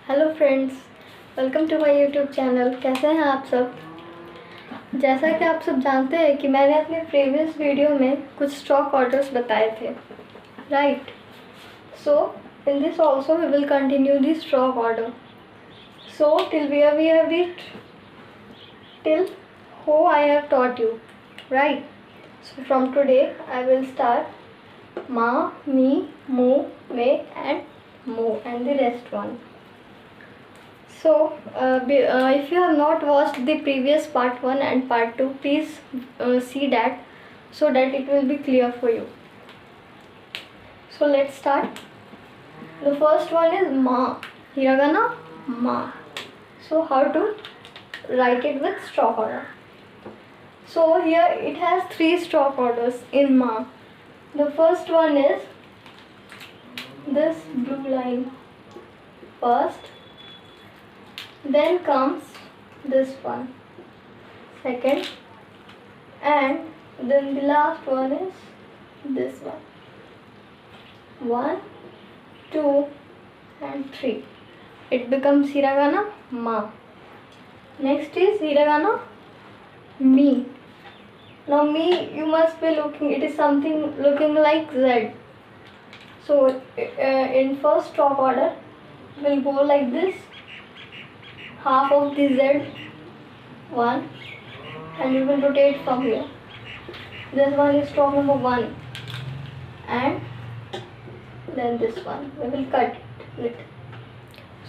Hello friends, welcome to my YouTube channel. कैसे हैं आप सब? जैसा कि आप सब जानते हैं कि मैंने अपने प्रीवियस वीडियो में कुछ स्टॉक ऑर्डर्स बताए थे, right? So in this also we will continue the stock order. So till where we have reached, till who I have taught you, right? So from today I will start ma, me, mo, me and mo and the rest one. So if you have not watched the previous part 1 and part 2, please see that so that it will be clear for you. So let's start. The first one is ma, hiragana ma. So how to write it with stop order? So here it has 3 stop orders in ma. The first one is this blue line first, then comes this one second, and then the last one is this one. 1, 2 and 3. It becomes hiragana ma. Next is hiragana me. Now me, you must be looking, it is something looking like Z. So in first stop order we'll go like this, half of the Z, 1, and we will rotate from here. This one is stop number 1, and then this one we will cut it.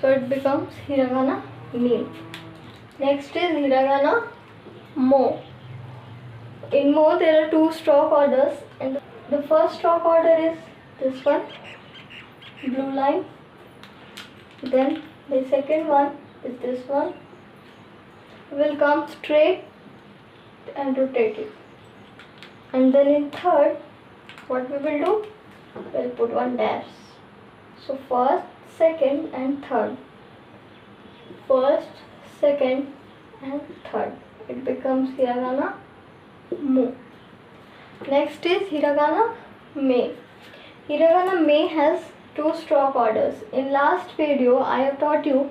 So it becomes hiragana me. Next is hiragana mo. In mo there are 2 stop orders, and the first stop order is this one, blue line. Then the second one is this one. Will come straight and rotate it. And then in third, what we will do? We'll put one dash. So first, second and third. First, second and third. It becomes hiragana mo. Next is hiragana me. Hiragana me has 2 stop orders. In last video I have taught you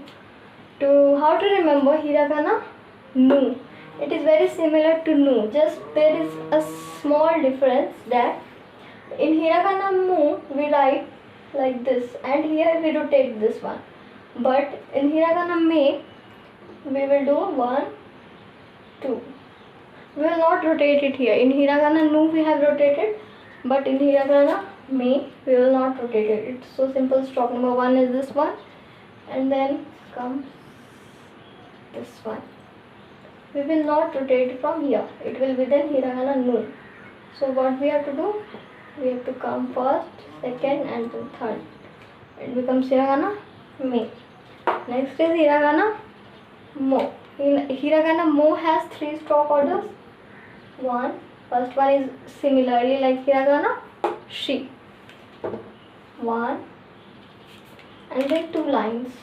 to how to remember hiragana nu. It is very similar to nu, just there is a small difference that in hiragana mu we write like this, and here we rotate this one. But in hiragana me we will do 1, 2. We will not rotate it here. In hiragana nu we have rotated, but in hiragana me we will not rotate it. It's so simple. Stop number 1 is this one, and then comes this one. We will not rotate it from here. It will be then hiragana nu. So what we have to do? We have to come first, second and then third. It becomes hiragana me. Next is hiragana mo. Hiragana mo has 3 stop orders. First one is similarly like hiragana shi. 1, and then 2 lines.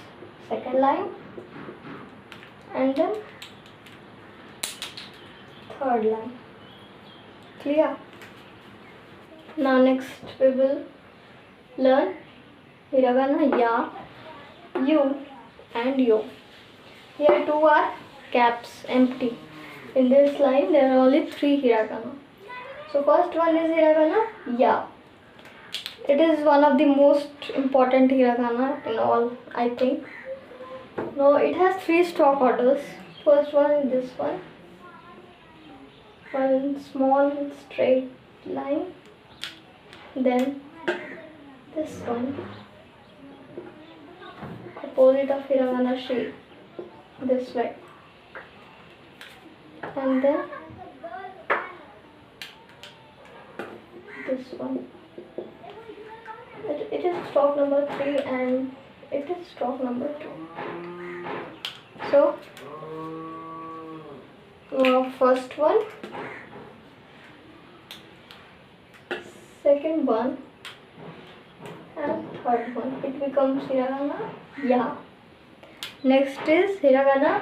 Second line, and then third line. Clear? Now next we will learn hiragana ya, you and yo. Here 2 are caps, empty. In this line there are only 3 hiragana. So first one is hiragana ya. It is one of the most important hiragana in all, I think. Now it has 3 stop orders. First one is this one. One small straight line. Then this one. Opposite of hiragana shi. This way. And then this one. It is stop number 3 and it is stop number 2. So first one, second one and third one. It becomes hiragana ya. Next is hiragana.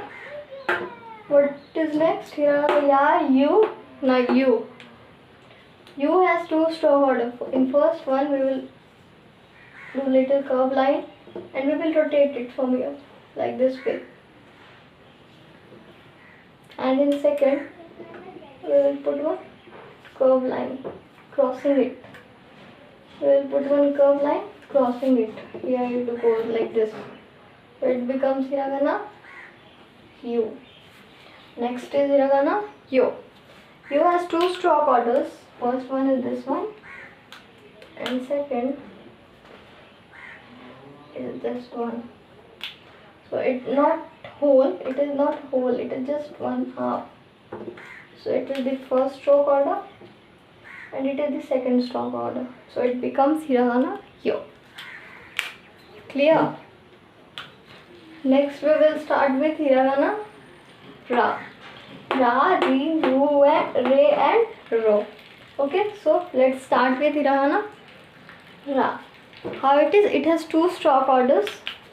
What is next? Hiragana ya, you. Now you. You has 2 stop order. In first one we will do little curve line and we will rotate it from here like this way. And in second, we will put one curve line crossing it. We will put one curve line crossing it. Here it goes like this. So it becomes hiragana U. Next is hiragana yo. Yo has two stroke orders. First one is this one, and second is this one. So it not whole. It is not whole. It is just one half. So it is the first stroke order, and it is the second stroke order. So it becomes hiragana yo. Clear? Next we will start with hiragana ra. Ra, Ri, Ru, Re and Ro. Okay, so let's start with hiragana ra. How it is? It has two stroke orders.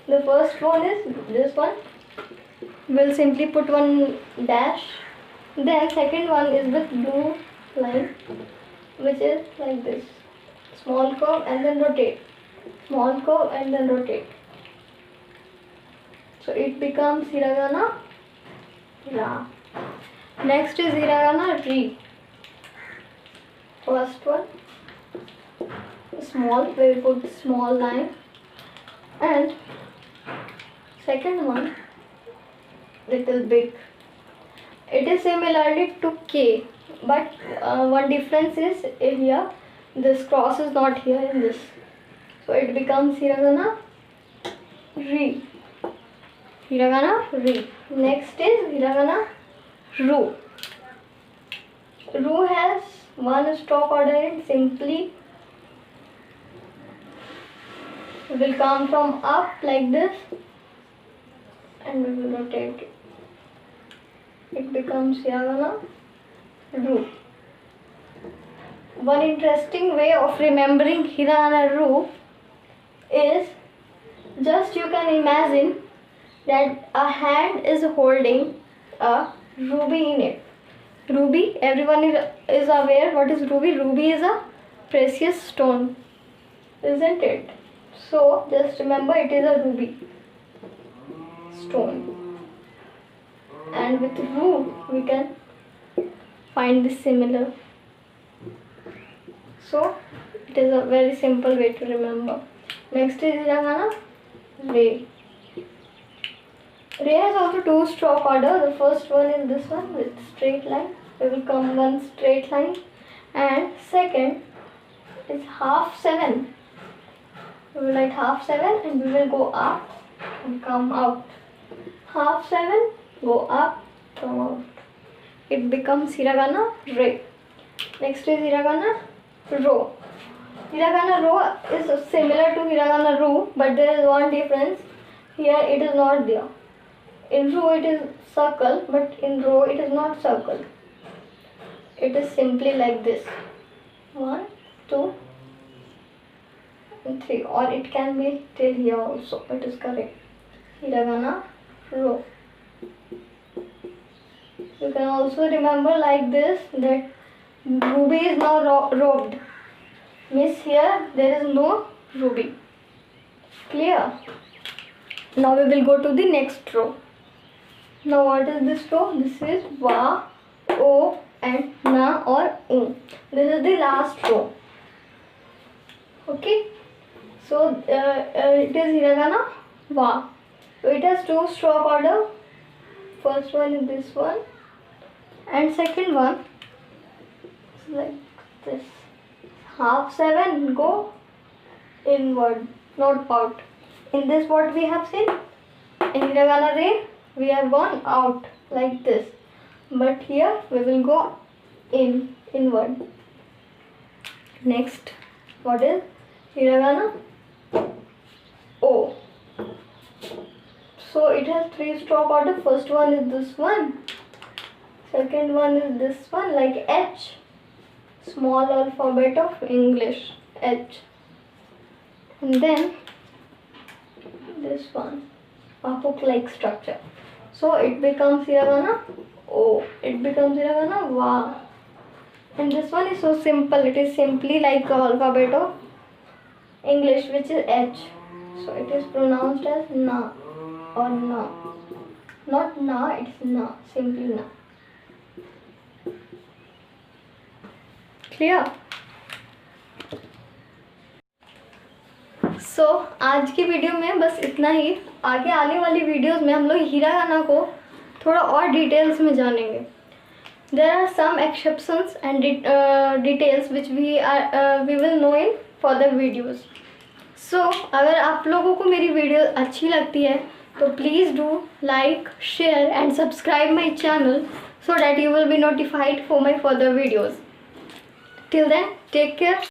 The first one is this one. We'll simply put one dash. Then second one is with blue line, which is like this. Small curve and then rotate. Small curve and then rotate. So it becomes hiragana ra. Next is hiragana ri. First one small, we will put small line, and second one little big. It is similarly to K, but one difference is here this cross is not here in this. So it becomes hiragana ri. Hiragana ri. Next is hiragana ru. Ru has one stroke order and simply will come from up like this, and we will rotate it. It becomes hiragana ru. One interesting way of remembering hiragana ru is just you can imagine that a hand is holding a ruby in it. Ruby, everyone is aware what is ruby. Ruby is a precious stone, isn't it? So just remember it is a ruby stone, and with ru we can find this similar. So it is a very simple way to remember. Next is hiragana re. Re has also two stroke order. The first one is this one with straight line. We will come one straight line, and second is half 7. We will write half 7 and we will go up and come out. Half 7, go up, come out. It becomes hiragana re. Next is hiragana ro. Hiragana ro is similar to hiragana ru, but there is one difference. Here it is not there. In ru it is circle, but in ro it is not circle. It is simply like this. 1, 2, and 3, or it can be till here also. It is correct. Hiragana ro. You can also remember like this that ruby is now robed. Means here there is no ruby. Clear? Now we will go to the next row. Now what is this row? This is va, o and na or u. This is the last row. Okay. So it is hiragana va. So it has two stroke order. First one is this one, and second one is like this. Half 7 go inward, not out. In this what we have seen? In hiragana re we have gone out like this, but here we will go inward. Next, what is hiragana o? So it has 3 stroke order. First one is this one, second one is this one like H, small alphabet of English, H, and then this one, a hook like structure. So it becomes hiragana o. It becomes hiragana va. And this one is so simple. It is simply like the alphabet of English, which is H. So it is pronounced as na or na. Not na, it's na. Simply na. Clear? सो आज की video में बस इतना ही. आगे आने वाली videos में हम लोग हिरागाना को थोड़ा और डिटेल्स में जानेंगे. There are some exceptions and details which we will know in further videos. So अगर आप लोगों को मेरी वीडियो अच्छी लगती है तो please do like, share and subscribe my channel so that you will be notified for my further videos. Till then, take care.